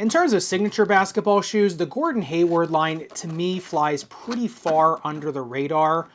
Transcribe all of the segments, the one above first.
In terms of signature basketball shoes, the Gordon Hayward line to me flies pretty far under the radar,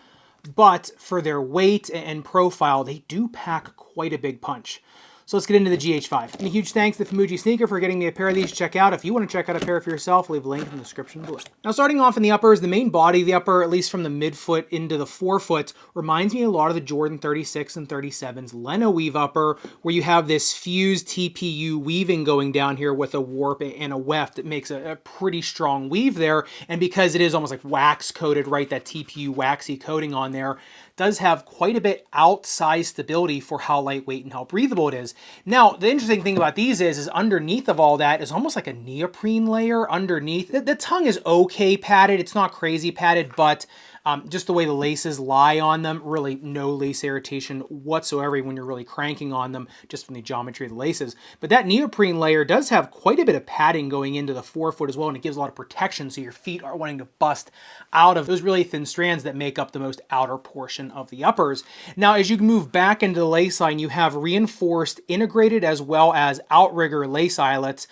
but for their weight and profile, they do pack quite a big punch. So let's get into the GH5. And a huge thanks to Famuji Sneaker for getting me a pair of these to check out. If you want to check out a pair for yourself, leave a link in the description below. Now starting off in the uppers, the main body of the upper, at least from the midfoot into the forefoot, reminds me a lot of the Jordan 36 and 37's Leno weave upper, where you have this fused TPU weaving going down here with a warp and a weft that makes a pretty strong weave there. And because it is almost like wax coated, right, that TPU waxy coating on there, does have quite a bit outsized stability for how lightweight and how breathable it is. Now, the interesting thing about these is underneath of all that is almost like a neoprene layer underneath. The tongue is okay padded. It's not crazy padded, but just the way the laces lie on them, really no lace irritation whatsoever when you're really cranking on them, just from the geometry of the laces. But that neoprene layer does have quite a bit of padding going into the forefoot as well, and it gives a lot of protection so your feet aren't wanting to bust out of those really thin strands that make up the most outer portion of the uppers. Now, as you move back into the lace line, you have reinforced, integrated, as well as outrigger lace eyelets.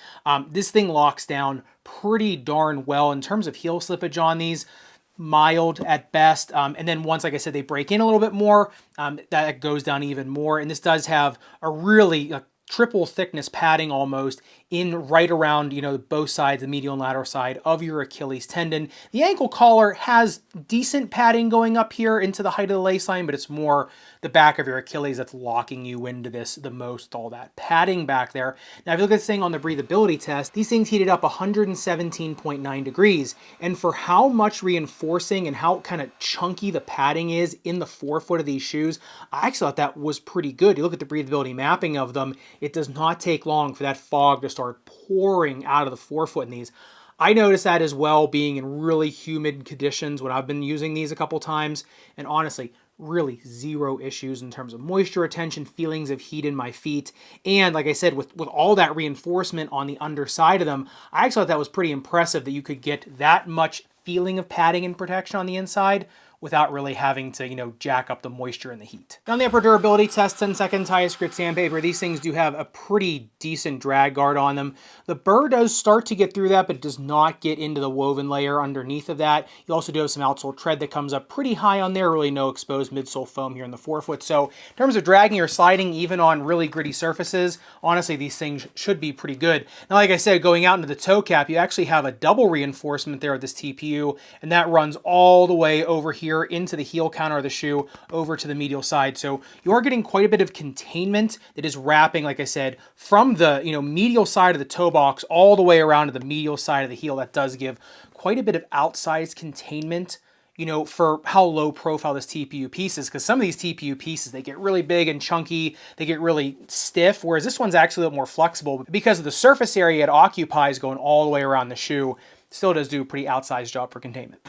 This thing locks down pretty darn well in terms of heel slippage on these. Mild at best, and then once, like I said, they break in a little bit more, that goes down even more. And this does have a really triple thickness padding almost in right around, you know, both sides, the medial and lateral side of your Achilles tendon. The ankle collar has decent padding going up here into the height of the lace line, but it's more the back of your Achilles that's locking you into this the most, all that padding back there. Now, if you look at this thing on the breathability test, these things heated up 117.9 degrees. And for how much reinforcing and how kind of chunky the padding is in the forefoot of these shoes, I actually thought that was pretty good. You look at the breathability mapping of them, it does not take long for that fog to start pouring out of the forefoot in these. I noticed that as well, being in really humid conditions when I've been using these a couple times, and honestly, really zero issues in terms of moisture retention, feelings of heat in my feet. And like I said, with all that reinforcement on the underside of them, I actually thought that was pretty impressive that you could get that much feeling of padding and protection on the inside without really having to, you know, jack up the moisture and the heat. Now, on the upper durability test, 10 seconds, highest grit sandpaper, these things do have a pretty decent drag guard on them. The burr does start to get through that, but does not get into the woven layer underneath of that. You also do have some outsole tread that comes up pretty high on there, really no exposed midsole foam here in the forefoot. So in terms of dragging or sliding, even on really gritty surfaces, honestly, these things should be pretty good. Now, like I said, going out into the toe cap, you actually have a double reinforcement there with this TPU, and that runs all the way over here into the heel counter of the shoe over to the medial side. So you are getting quite a bit of containment that is wrapping, like I said, from the, you know, medial side of the toe box all the way around to the medial side of the heel. That does give quite a bit of outsized containment, you know, for how low profile this TPU piece is, because some of these TPU pieces, they get really big and chunky, they get really stiff, whereas this one's actually a little more flexible because of the surface area it occupies going all the way around the shoe. Still does do a pretty outsized job for containment.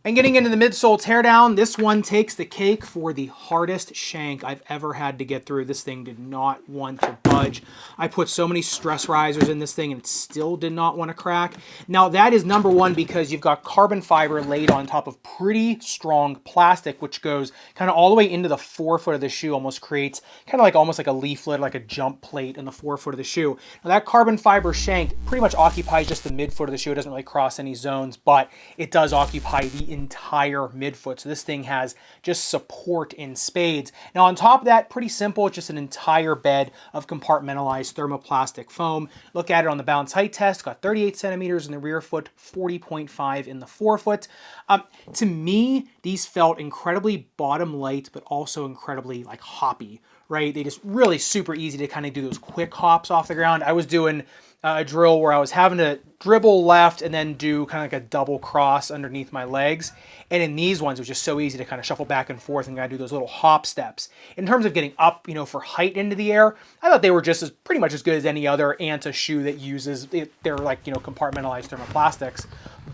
And getting into the midsole teardown, this one takes the cake for the hardest shank I've ever had to get through. This thing did not want to budge. I put so many stress risers in this thing and it still did not want to crack. Now that is number one because you've got carbon fiber laid on top of pretty strong plastic, which goes kind of all the way into the forefoot of the shoe, almost creates kind of like almost like a leaflet, like a jump plate in the forefoot of the shoe. Now that carbon fiber shank pretty much occupies just the midfoot of the shoe. It doesn't really cross any zones, but it does occupy the entire midfoot. So this thing has just support in spades. Now on top of that, pretty simple, it's just an entire bed of compartmentalized thermoplastic foam. Look at it on the balance height test, got 38 centimeters in the rear foot, 40.5 in the forefoot. To me, these felt incredibly bottom light, but also incredibly like hoppy, right? They just really super easy to kind of do those quick hops off the ground. I was doing a drill where I was having to dribble left and then do kind of like a double cross underneath my legs. And in these ones, it was just so easy to kind of shuffle back and forth and kind of do those little hop steps. In terms of getting up, you know, for height into the air, I thought they were just as pretty much as good as any other Anta shoe that uses they're like, you know, compartmentalized thermoplastics.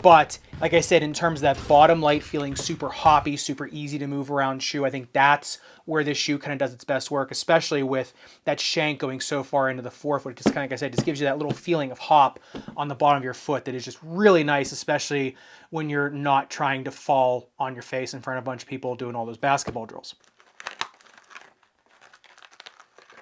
But like I said, in terms of that bottom light feeling super hoppy, super easy to move around shoe, I think that's where this shoe kind of does its best work, especially with that shank going so far into the forefoot. Just kind of, like I said, just gives you that little feeling of hop on the bottom of your foot that is just really nice, especially when you're not trying to fall on your face in front of a bunch of people doing all those basketball drills.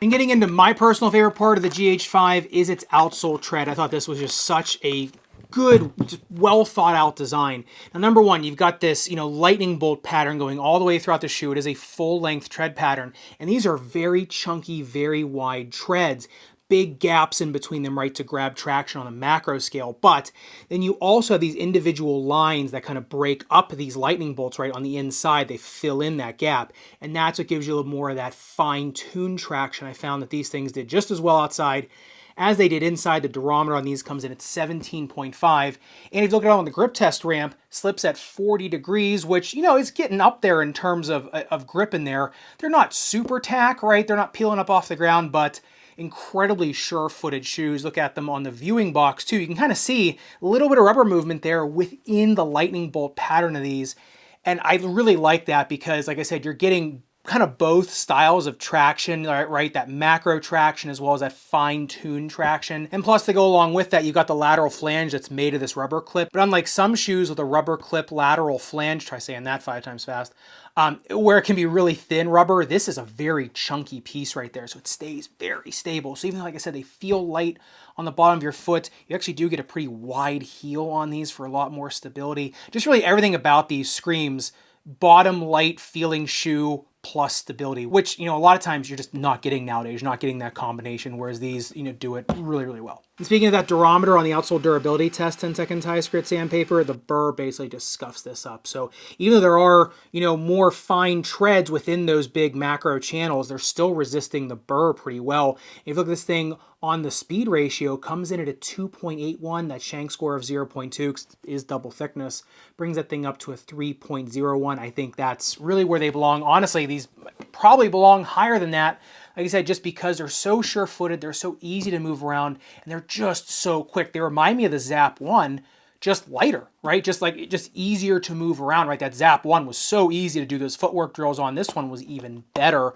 And getting into my personal favorite part of the GH5 is its outsole tread. I thought this was just such a good, just well thought out design. Now, number one, you've got this, lightning bolt pattern going all the way throughout the shoe. It is a full length tread pattern, and these are very chunky, very wide treads. Big gaps in between them, right, to grab traction on a macro scale. But then you also have these individual lines that kind of break up these lightning bolts, right, on the inside. They fill in that gap. And that's what gives you a little more of that fine-tuned traction. I found that these things did just as well outside as they did inside. The durometer on these comes in at 17.5. And if you look at it on the grip test ramp, slips at 40 degrees, which, is getting up there in terms of grip in there. They're not super tack, right? They're not peeling up off the ground, but incredibly sure-footed shoes. Look at them on the viewing box too. You can kind of see a little bit of rubber movement there within the lightning bolt pattern of these. And I really like that because, like I said, you're getting kind of both styles of traction, right? That macro traction as well as that fine-tuned traction. And plus, to go along with that, you've got the lateral flange that's made of this rubber clip. But unlike some shoes with a rubber clip lateral flange, try saying that 5 times fast, where it can be really thin rubber, this is a very chunky piece right there. So it stays very stable. So even though, like I said, they feel light on the bottom of your foot, you actually do get a pretty wide heel on these for a lot more stability. Just really everything about these screams bottom light feeling shoe plus stability, which, a lot of times you're just not getting nowadays. You're not getting that combination, whereas these, do it really, really well. And speaking of that durometer on the outsole durability test, 10-second tie grit sandpaper, the burr basically just scuffs this up. So even though there are, more fine treads within those big macro channels, they're still resisting the burr pretty well. If you look at this thing on the speed ratio, comes in at a 2.81, that shank score of 0.2 is double thickness, brings that thing up to a 3.01. I think that's really where they belong. Honestly, these probably belong higher than that. Like I said, just because they're so sure-footed, they're so easy to move around, and they're just so quick. They remind me of the Zap 1, just lighter, right? Just easier to move around, right? That Zap 1 was so easy to do those footwork drills on. This one was even better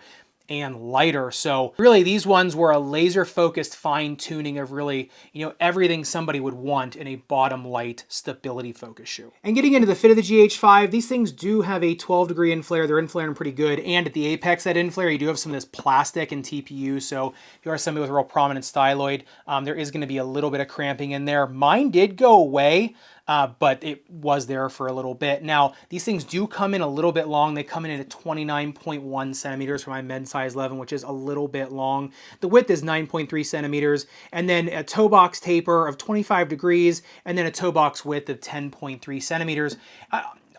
and lighter. So really, these ones were a laser-focused fine-tuning of really, everything somebody would want in a bottom-light, stability-focused shoe. And getting into the fit of the GH5, these things do have a 12-degree inflare. They're inflaring pretty good. And at the apex of that inflare, you do have some of this plastic and TPU. So if you are somebody with a real prominent styloid, there is going to be a little bit of cramping in there. Mine did go away. But it was there for a little bit. Now, these things do come in a little bit long. They come in at 29.1 centimeters for my men's size 11, which is a little bit long. The width is 9.3 centimeters, and then a toe box taper of 25 degrees, and then a toe box width of 10.3 centimeters.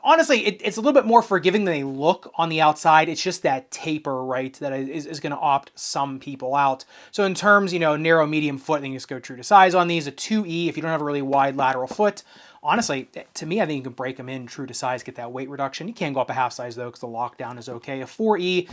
Honestly, it's a little bit more forgiving than they look on the outside. It's just that taper, right, that is going to opt some people out. So in terms, narrow, medium foot, then you just go true to size on these. A 2E, if you don't have a really wide lateral foot. Honestly, to me, I think you can break them in true to size, get that weight reduction. You can go up a half size, though, because the lockdown is okay. A 4E,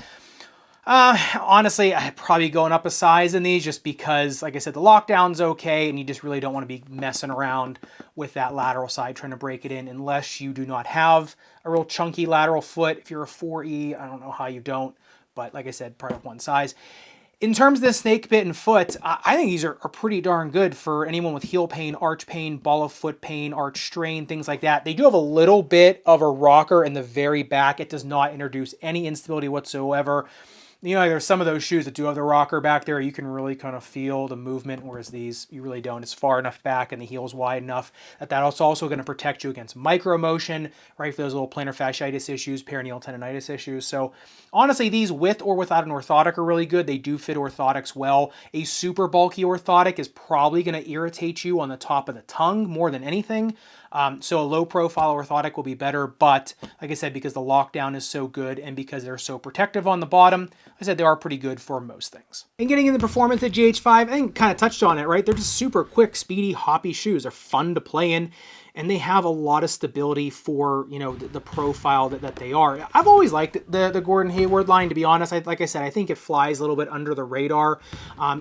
honestly, I'd probably going up a size in these just because, like I said, the lockdown's okay, and you just really don't want to be messing around with that lateral side trying to break it in unless you do not have a real chunky lateral foot. If you're a 4E, I don't know how you don't, but like I said, probably one size. In terms of the snake bitten foot, I think these are pretty darn good for anyone with heel pain, arch pain, ball of foot pain, arch strain, things like that. They do have a little bit of a rocker in the very back. It does not introduce any instability whatsoever. There's some of those shoes that do have the rocker back there. You can really kind of feel the movement, whereas these, you really don't. It's far enough back and the heel's wide enough that that's also going to protect you against micro motion, right, for those little plantar fasciitis issues, perineal tendonitis issues. So honestly, these with or without an orthotic are really good. They do fit orthotics well. A super bulky orthotic is probably going to irritate you on the top of the tongue more than anything. So a low profile orthotic will be better, but like I said, because the lockdown is so good and because they're so protective on the bottom, I said they are pretty good for most things. And getting in the performance at GH5, I think kind of touched on it, right? They're just super quick, speedy, hoppy shoes. They're fun to play in, and they have a lot of stability for, the profile that they are. I've always liked the Gordon Hayward line, to be honest. Like I said, I think it flies a little bit under the radar,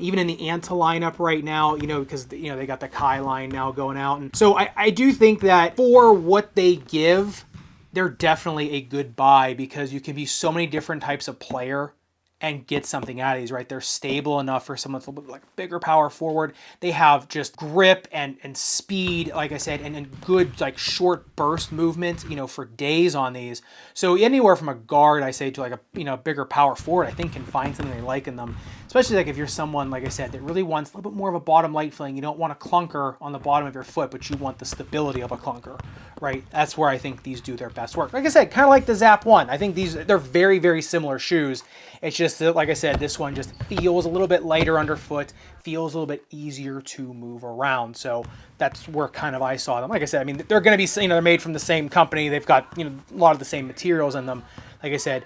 even in the Anta lineup right now, because, they got the Kai line now going out. And so I do think that for what they give, they're definitely a good buy because you can be so many different types of player and get something out of these, right? They're stable enough for someone that's a little bit like bigger power forward. They have just grip and speed, like I said, and good like short burst movement, you know, for days on these. So anywhere from a guard, I say, to like a, you know, bigger power forward, I think can find something they like in them. Especially like if you're someone, like I said, that really wants a little bit more of a bottom light feeling. You don't want a clunker on the bottom of your foot, but you want the stability of a clunker, right? That's where I think these do their best work. Like I said, kind of like the Zap 1. I think they're very, very similar shoes. It's just that, like I said, this one just feels a little bit lighter underfoot, feels a little bit easier to move around. So that's where kind of I saw them. Like I said, I mean, they're going to be, you know, they're made from the same company. They've got, you know, a lot of the same materials in them. Like I said,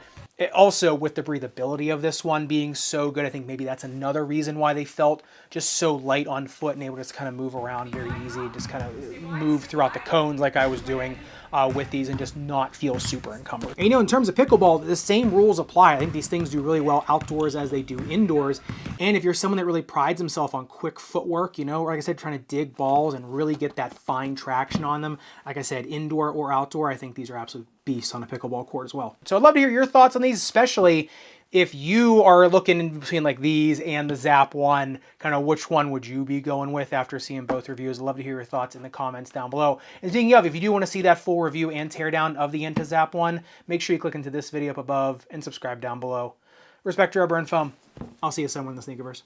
also, with the breathability of this one being so good, I think maybe that's another reason why they felt just so light on foot and able to just kind of move around very easy, just kind of move throughout the cones like I was doing with these and just not feel super encumbered. And, you know, in terms of pickleball, the same rules apply. I think these things do really well outdoors as they do indoors. And if you're someone that really prides himself on quick footwork, you know, like I said, trying to dig balls and really get that fine traction on them, like I said, indoor or outdoor, I think these are absolute beasts on a pickleball court as well. So I'd love to hear your thoughts on these, especially if you are looking in between like these and the Zap 1, kind of which one would you be going with after seeing both reviews? I'd love to hear your thoughts in the comments down below. And speaking of, if you do want to see that full review and teardown of the Anta Zap 1, make sure you click into this video up above and subscribe down below. Respect your rubber and foam. I'll see you somewhere in the Sneakerverse.